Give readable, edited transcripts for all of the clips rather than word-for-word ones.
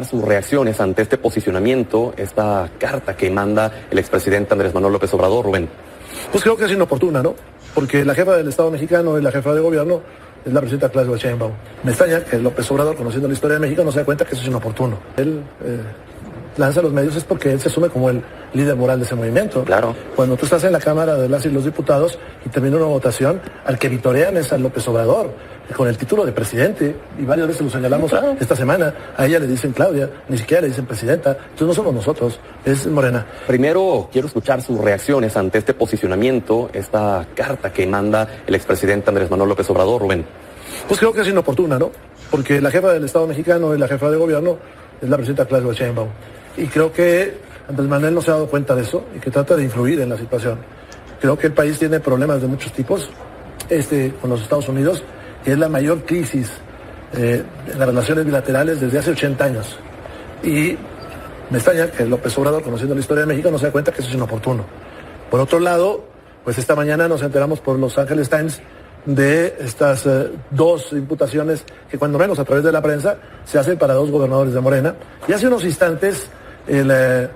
Sus reacciones ante este posicionamiento, esta carta que manda el expresidente Andrés Manuel López Obrador, Rubén. Pues creo que es inoportuna, ¿no? Porque la jefa del Estado mexicano y la jefa de gobierno es la presidenta Claudia Sheinbaum. Me extraña que López Obrador, conociendo la historia de México, no se dé cuenta que eso es inoportuno. Él lanza los medios es porque él se asume como el líder moral de ese movimiento. Claro. Cuando tú estás en la Cámara de las y los Diputados y termina una votación, al que vitorean es a López Obrador, con el título de presidente, y varias veces lo señalamos esta semana. A ella le dicen Claudia, ni siquiera le dicen presidenta. Entonces no somos nosotros, es Morena. Primero quiero escuchar sus reacciones ante este posicionamiento, esta carta que manda el expresidente Andrés Manuel López Obrador, Rubén. Pues creo que es inoportuna, ¿no? Porque la jefa del Estado mexicano y la jefa de gobierno es la presidenta Claudia Sheinbaum. Y creo que Andrés Manuel no se ha dado cuenta de eso y que trata de influir en la situación. Creo que el país tiene problemas de muchos tipos, con los Estados Unidos, que es la mayor crisis en las relaciones bilaterales desde hace 80 años. Y me extraña que López Obrador, conociendo la historia de México, no se dé cuenta que eso es inoportuno. Por otro lado, pues esta mañana nos enteramos por Los Angeles Times de estas dos imputaciones que cuando menos a través de la prensa se hacen para dos gobernadores de Morena. Y hace unos instantes el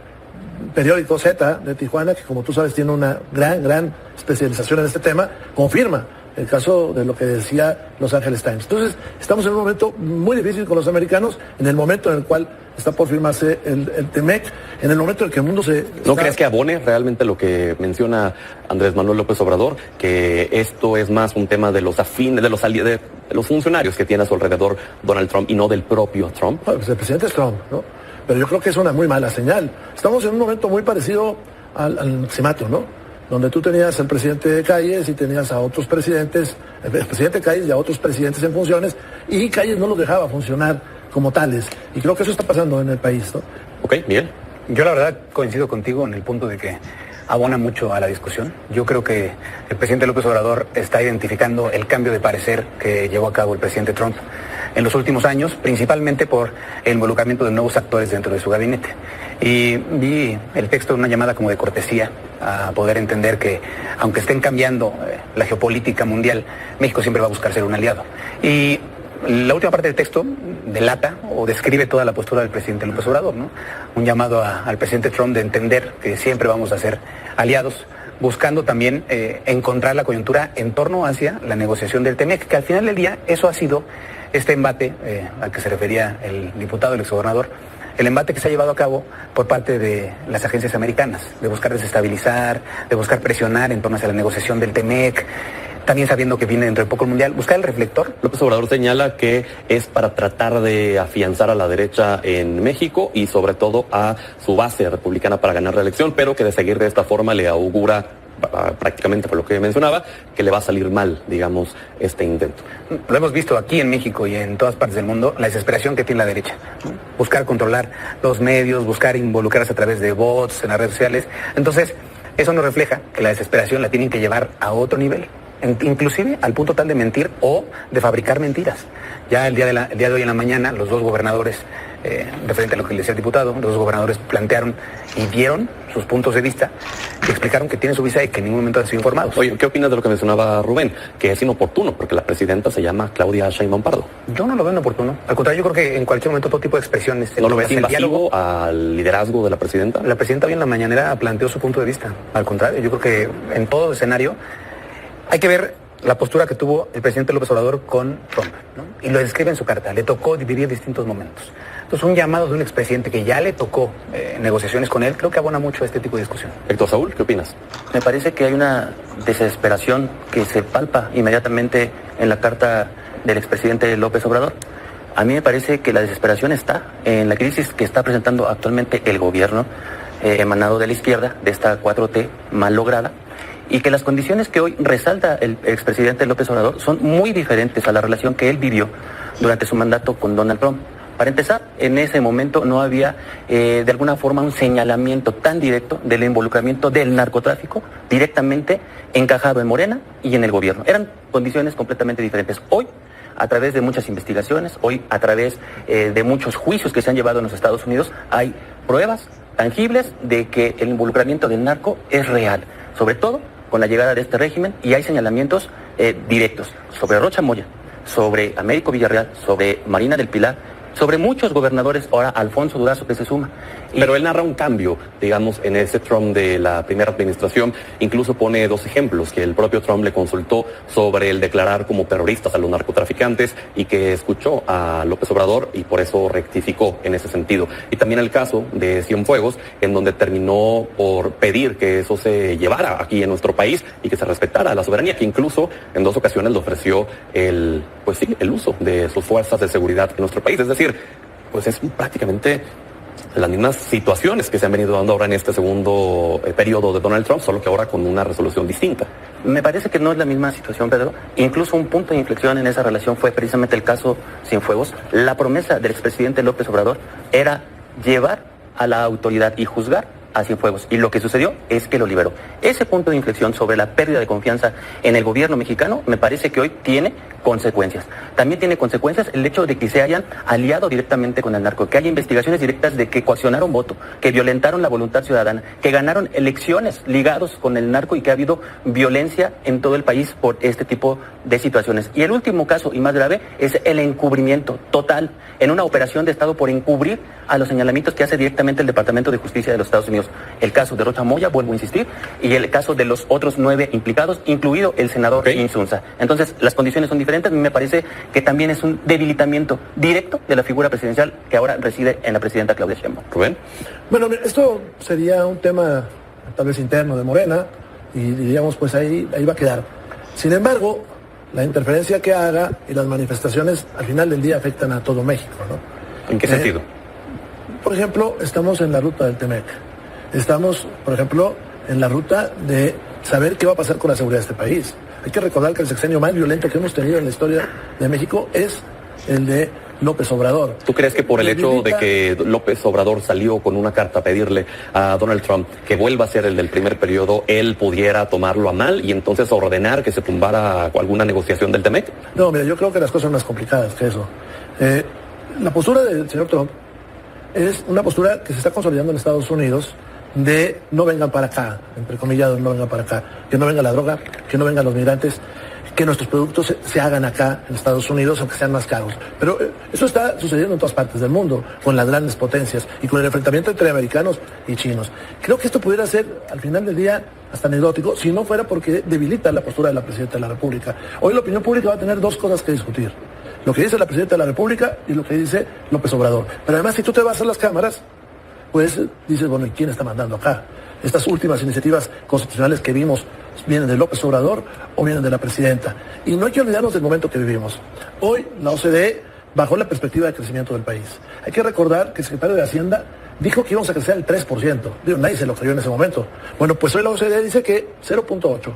periódico Z de Tijuana, que como tú sabes tiene una gran especialización en este tema, confirma el caso de lo que decía Los Angeles Times. Entonces, estamos en un momento muy difícil con los americanos, en el momento en el cual está por firmarse el TEMEC, en el momento en el que el mundo se... ¿No crees que abone realmente lo que menciona Andrés Manuel López Obrador? Que esto es más un tema de los afines, de los funcionarios que tiene a su alrededor Donald Trump y no del propio Trump. Bueno, pues el presidente es Trump, ¿no? Pero yo creo que es una muy mala señal. Estamos en un momento muy parecido al maximato, ¿no? Donde tú tenías al presidente Calles y tenías a otros presidentes, el presidente Calles y a otros presidentes en funciones, y Calles no los dejaba funcionar como tales. Y creo que eso está pasando en el país, ¿no? Ok, Miguel. Yo la verdad coincido contigo en el punto de que abona mucho a la discusión. Yo creo que el presidente López Obrador está identificando el cambio de parecer que llevó a cabo el presidente Trump en los últimos años, principalmente por el involucramiento de nuevos actores dentro de su gabinete. Y vi el texto de una llamada como de cortesía a poder entender que, aunque estén cambiando la geopolítica mundial, México siempre va a buscar ser un aliado. Y la última parte del texto delata o describe toda la postura del presidente López Obrador, ¿no? Un llamado al presidente Trump de entender que siempre vamos a ser aliados, buscando también encontrar la coyuntura en torno hacia la negociación del TEMEC, que al final del día eso ha sido este embate al que se refería el diputado, el exgobernador, el embate que se ha llevado a cabo por parte de las agencias americanas, de buscar desestabilizar, de buscar presionar en torno hacia la negociación del TEMEC, también sabiendo que viene dentro de poco el Mundial, buscar el reflector. López Obrador señala que es para tratar de afianzar a la derecha en México y sobre todo a su base republicana para ganar la elección, pero que de seguir de esta forma le augura, prácticamente por lo que mencionaba, que le va a salir mal, digamos, este intento. Lo hemos visto aquí en México y en todas partes del mundo, la desesperación que tiene la derecha, ¿no? Buscar controlar los medios, buscar involucrarse a través de bots en las redes sociales. Entonces, eso nos refleja que la desesperación la tienen que llevar a otro nivel, inclusive al punto tal de mentir o de fabricar mentiras. Ya el día de hoy en la mañana, los dos gobernadores, referente a lo que le decía el diputado, los dos gobernadores plantearon y dieron sus puntos de vista y explicaron que tienen su visa y que en ningún momento han sido informados. Oye, ¿qué opinas de lo que mencionaba Rubén? Que es inoportuno porque la presidenta se llama Claudia Sheinbaum Pardo. Yo no lo veo inoportuno. Al contrario, yo creo que en cualquier momento todo tipo de expresiones... ¿No lo ves invasivo al liderazgo de la presidenta? La presidenta hoy en la mañanera planteó su punto de vista. Al contrario, yo creo que en todo escenario hay que ver la postura que tuvo el presidente López Obrador con Trump, ¿no? Y lo describe en su carta. Le tocó dividir distintos momentos. Entonces, un llamado de un expresidente que ya le tocó negociaciones con él, creo que abona mucho a este tipo de discusión. Héctor Saúl, ¿qué opinas? Me parece que hay una desesperación que se palpa inmediatamente en la carta del expresidente López Obrador. A mí me parece que la desesperación está en la crisis que está presentando actualmente el gobierno emanado de la izquierda, de esta 4T mal lograda, y que las condiciones que hoy resalta el expresidente López Obrador son muy diferentes a la relación que él vivió durante su mandato con Donald Trump. Para empezar, en ese momento no había de alguna forma un señalamiento tan directo del involucramiento del narcotráfico directamente encajado en Morena y en el gobierno. Eran condiciones completamente diferentes. Hoy, a través de muchas investigaciones, hoy a través de muchos juicios que se han llevado en los Estados Unidos, hay pruebas tangibles de que el involucramiento del narco es real, sobre todo con la llegada de este régimen, y hay señalamientos directos sobre Rocha Moya, sobre Américo Villarreal, sobre Marina del Pilar sobre muchos gobernadores, ahora Alfonso Durazo que se suma. Pero él narra un cambio, digamos, en ese Trump de la primera administración. Incluso pone 2 ejemplos que el propio Trump le consultó sobre el declarar como terroristas a los narcotraficantes y que escuchó a López Obrador y por eso rectificó en ese sentido. Y también el caso de Cienfuegos, en donde terminó por pedir que eso se llevara aquí en nuestro país y que se respetara la soberanía, que incluso en 2 ocasiones le ofreció el uso de sus fuerzas de seguridad en nuestro país. Es decir, pues es prácticamente las mismas situaciones que se han venido dando ahora en este segundo periodo de Donald Trump, solo que ahora con una resolución distinta. Me parece que no es la misma situación, Pedro. Incluso un punto de inflexión en esa relación fue precisamente el caso Cienfuegos. La promesa del expresidente López Obrador era llevar a la autoridad y juzgar a Cienfuegos. Y lo que sucedió es que lo liberó. Ese punto de inflexión sobre la pérdida de confianza en el gobierno mexicano me parece que hoy tiene consecuencias. También tiene consecuencias el hecho de que se hayan aliado directamente con el narco, que haya investigaciones directas de que coaccionaron voto, que violentaron la voluntad ciudadana, que ganaron elecciones ligados con el narco y que ha habido violencia en todo el país por este tipo de situaciones. Y el último caso y más grave es el encubrimiento total en una operación de Estado por encubrir a los señalamientos que hace directamente el Departamento de Justicia de los Estados Unidos. El caso de Rocha Moya, vuelvo a insistir, y el caso de los otros 9 implicados, incluido el senador Insunza. Entonces, las condiciones son diferentes. A mí me parece que también es un debilitamiento directo de la figura presidencial que ahora reside en la presidenta Claudia Sheinbaum. ¿Rubén? Bueno, esto sería un tema tal vez interno de Morena y diríamos pues ahí va a quedar. Sin embargo, la interferencia que haga y las manifestaciones al final del día afectan a todo México, ¿no? ¿En qué sentido? Por ejemplo, estamos en la ruta del Temec. Estamos, por ejemplo, en la ruta de saber qué va a pasar con la seguridad de este país. Hay que recordar que el sexenio más violento que hemos tenido en la historia de México es el de López Obrador. ¿Tú crees que por el hecho de que López Obrador salió con una carta a pedirle a Donald Trump que vuelva a ser el del primer periodo, él pudiera tomarlo a mal y entonces ordenar que se tumbara alguna negociación del TEMEC? No, mira, yo creo que las cosas son más complicadas que eso. La postura del señor Trump es una postura que se está consolidando en Estados Unidos de no vengan para acá, entre comillas, no vengan para acá, que no venga la droga, que no vengan los migrantes, que nuestros productos se hagan acá en Estados Unidos, aunque sean más caros. Pero eso está sucediendo en todas partes del mundo, con las grandes potencias y con el enfrentamiento entre americanos y chinos. Creo que esto pudiera ser, al final del día, hasta anecdótico, si no fuera porque debilita la postura de la Presidenta de la República. Hoy la opinión pública va a tener 2 cosas que discutir. Lo que dice la Presidenta de la República y lo que dice López Obrador. Pero además, si tú te vas a las cámaras, pues dices, bueno, ¿y quién está mandando acá? Estas últimas iniciativas constitucionales que vimos, ¿vienen de López Obrador o vienen de la Presidenta? Y no hay que olvidarnos del momento que vivimos. Hoy la OCDE bajó la perspectiva de crecimiento del país. Hay que recordar que el secretario de Hacienda dijo que íbamos a crecer al 3%. Digo, nadie se lo creyó en ese momento. Bueno, pues hoy la OCDE dice que 0.8.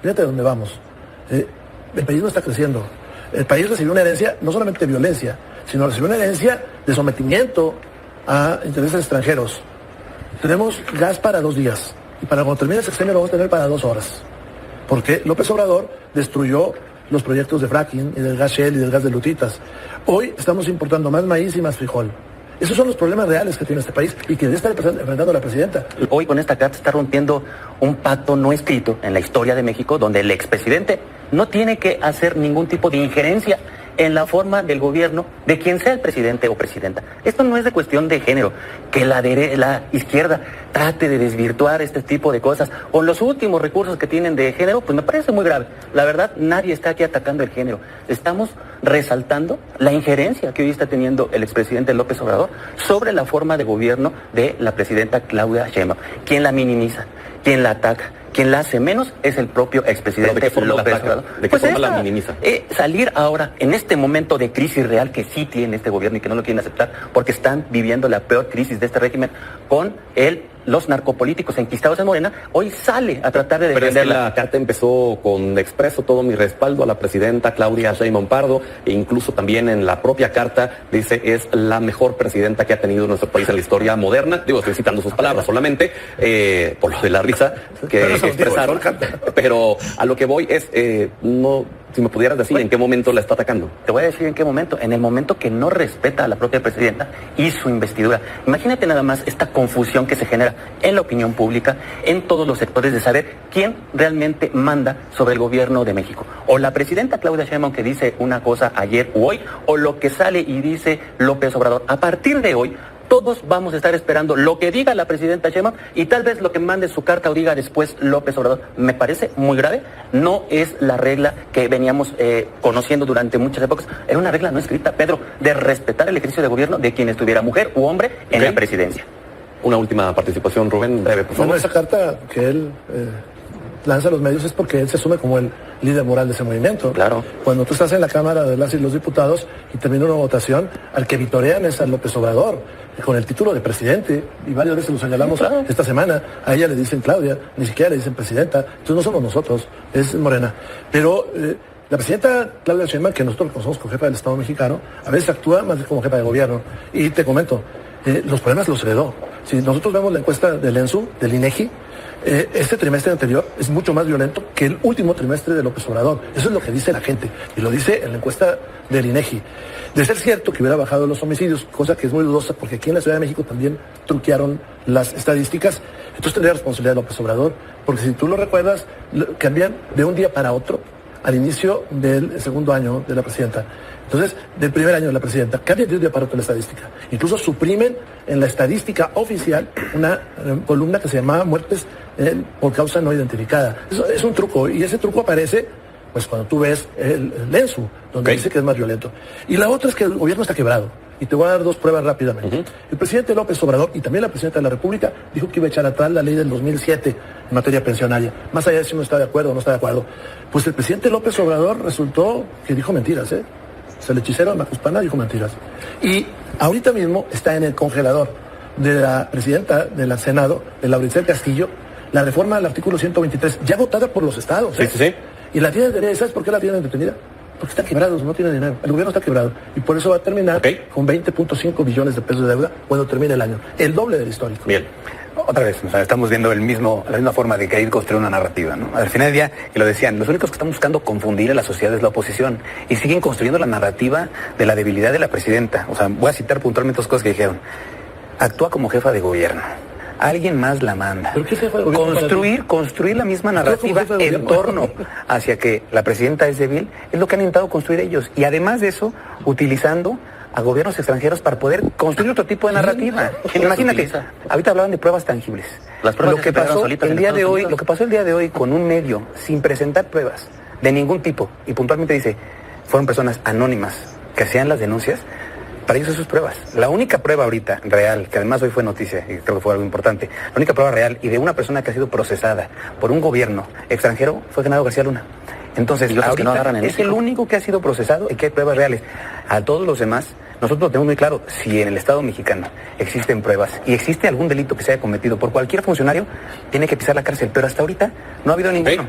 Fíjate dónde vamos. El país no está creciendo. El país recibió una herencia, no solamente de violencia, sino recibió una herencia de sometimiento a intereses extranjeros. Tenemos gas para 2 días y para cuando termine el sexenio lo vamos a tener para 2 horas. Porque López Obrador destruyó los proyectos de fracking y del gas Shell y del gas de Lutitas. Hoy estamos importando más maíz y más frijol. Esos son los problemas reales que tiene este país y que debe estar enfrentando la Presidenta. Hoy con esta carta está rompiendo un pacto no escrito en la historia de México, donde el expresidente no tiene que hacer ningún tipo de injerencia en la forma del gobierno de quien sea el presidente o presidenta. Esto no es de cuestión de género, que la izquierda trate de desvirtuar este tipo de cosas con los últimos recursos que tienen de género, pues me parece muy grave. La verdad, nadie está aquí atacando el género. Estamos resaltando la injerencia que hoy está teniendo el expresidente López Obrador sobre la forma de gobierno de la presidenta Claudia Sheinbaum. Quien la minimiza, quien la ataca, quien la hace menos es el propio expresidente López Obrador. ¿De qué forma la minimiza? Salir ahora, en este momento de crisis real que sí tiene este gobierno y que no lo quieren aceptar, porque están viviendo la peor crisis de este régimen con los narcopolíticos enquistados en Morena, hoy sale a tratar de defenderla. Pero es que la carta empezó con expreso todo mi respaldo a la presidenta Claudia Sheinbaum Pardo, e incluso también en la propia carta dice es la mejor presidenta que ha tenido nuestro país en la historia moderna. Digo, estoy citando sus palabras solamente, por lo de la risa que expresaron, pero a lo que voy es, no Si me pudieras decir en qué momento la está atacando. Te voy a decir en qué momento. En el momento que no respeta a la propia presidenta y su investidura. Imagínate nada más esta confusión que se genera en la opinión pública, en todos los sectores, de saber quién realmente manda sobre el gobierno de México. O la presidenta Claudia Sheinbaum, que dice una cosa ayer u hoy, o lo que sale y dice López Obrador. A partir de hoy, todos vamos a estar esperando lo que diga la presidenta Sheinbaum y tal vez lo que mande su carta o diga después López Obrador. Me parece muy grave. No es la regla que veníamos conociendo durante muchas épocas. Era una regla no escrita, Pedro, de respetar el ejercicio de gobierno de quien estuviera, mujer u hombre, en la presidencia. Una última participación, Rubén, breve, por favor. Bueno, esa carta que él lanza a los medios es porque él se asume como el líder moral de ese movimiento. Claro. Cuando tú estás en la Cámara de las y los Diputados y termina una votación, al que vitorean es a López Obrador, con el título de presidente, y varias veces lo señalamos esta semana. A ella le dicen Claudia, ni siquiera le dicen presidenta. Entonces no somos nosotros, es Morena. Pero la presidenta Claudia Sheinbaum, que nosotros conocemos como jefa del Estado mexicano, a veces actúa más como jefa de gobierno. Y te comento, los problemas los heredó. Si nosotros vemos la encuesta del ENSU, del INEGI, este trimestre anterior es mucho más violento que el último trimestre de López Obrador. Eso es lo que dice la gente, y lo dice en la encuesta del INEGI. De ser cierto que hubiera bajado los homicidios, cosa que es muy dudosa, porque aquí en la Ciudad de México también truquearon las estadísticas, entonces tendría responsabilidad de López Obrador, porque si tú lo recuerdas, cambian de un día para otro al inicio del segundo año de la presidenta. Entonces, del primer año de la presidenta, cambian de un día para otro la estadística. Incluso suprimen en la estadística oficial una columna que se llamaba muertes por causa no identificada. Eso es un truco, y ese truco aparece pues cuando tú ves el ENSU, donde dice que es más violento. Y la otra es que el gobierno está quebrado. Y te voy a dar dos pruebas rápidamente. El presidente López Obrador y también la presidenta de la República dijo que iba a echar atrás la ley del 2007 en materia pensionaria. Más allá de si uno está de acuerdo o no está de acuerdo. Pues el presidente López Obrador resultó que dijo mentiras, O sea, el hechicero Macuspana dijo mentiras. Y ahorita mismo está en el congelador de la presidenta del Senado, de Lauricel Castillo, la reforma del artículo 123, ya votada por los estados. Sí. Y la tienen detenida. ¿Sabes por qué la tienen detenida? Porque está quebrado, no tiene dinero. El gobierno está quebrado. Y por eso va a terminar con 20.5 billones de pesos de deuda cuando termine el año. El doble del histórico. Bien. Otra vez, o sea, estamos viendo la misma forma de querer construir una narrativa, ¿no? Al final del día, y lo decían, los únicos que están buscando confundir a la sociedad es la oposición, y siguen construyendo la narrativa de la debilidad de la presidenta. O sea, voy a citar puntualmente dos cosas que dijeron. Actúa como jefa de gobierno. Alguien más la manda. ¿Pero qué jefa de gobierno? Construir la misma narrativa en torno hacia que la presidenta es débil, es lo que han intentado construir ellos. Y además de eso, utilizando a gobiernos extranjeros para poder construir otro tipo de narrativa. Imagínate, ahorita hablaban de pruebas tangibles. Las pruebas lo que pasó el día de hoy con un medio sin presentar pruebas de ningún tipo, y puntualmente dice, fueron personas anónimas que hacían las denuncias. Para ellos eso es pruebas. La única prueba ahorita real, que además hoy fue noticia y creo que fue algo importante, la única prueba real y de una persona que ha sido procesada por un gobierno extranjero fue Genaro García Luna. Entonces, ahorita es el único que ha sido procesado y que hay pruebas reales. A todos los demás, nosotros lo tenemos muy claro, si en el Estado mexicano existen pruebas y existe algún delito que se haya cometido por cualquier funcionario, tiene que pisar la cárcel, pero hasta ahorita no ha habido ninguno.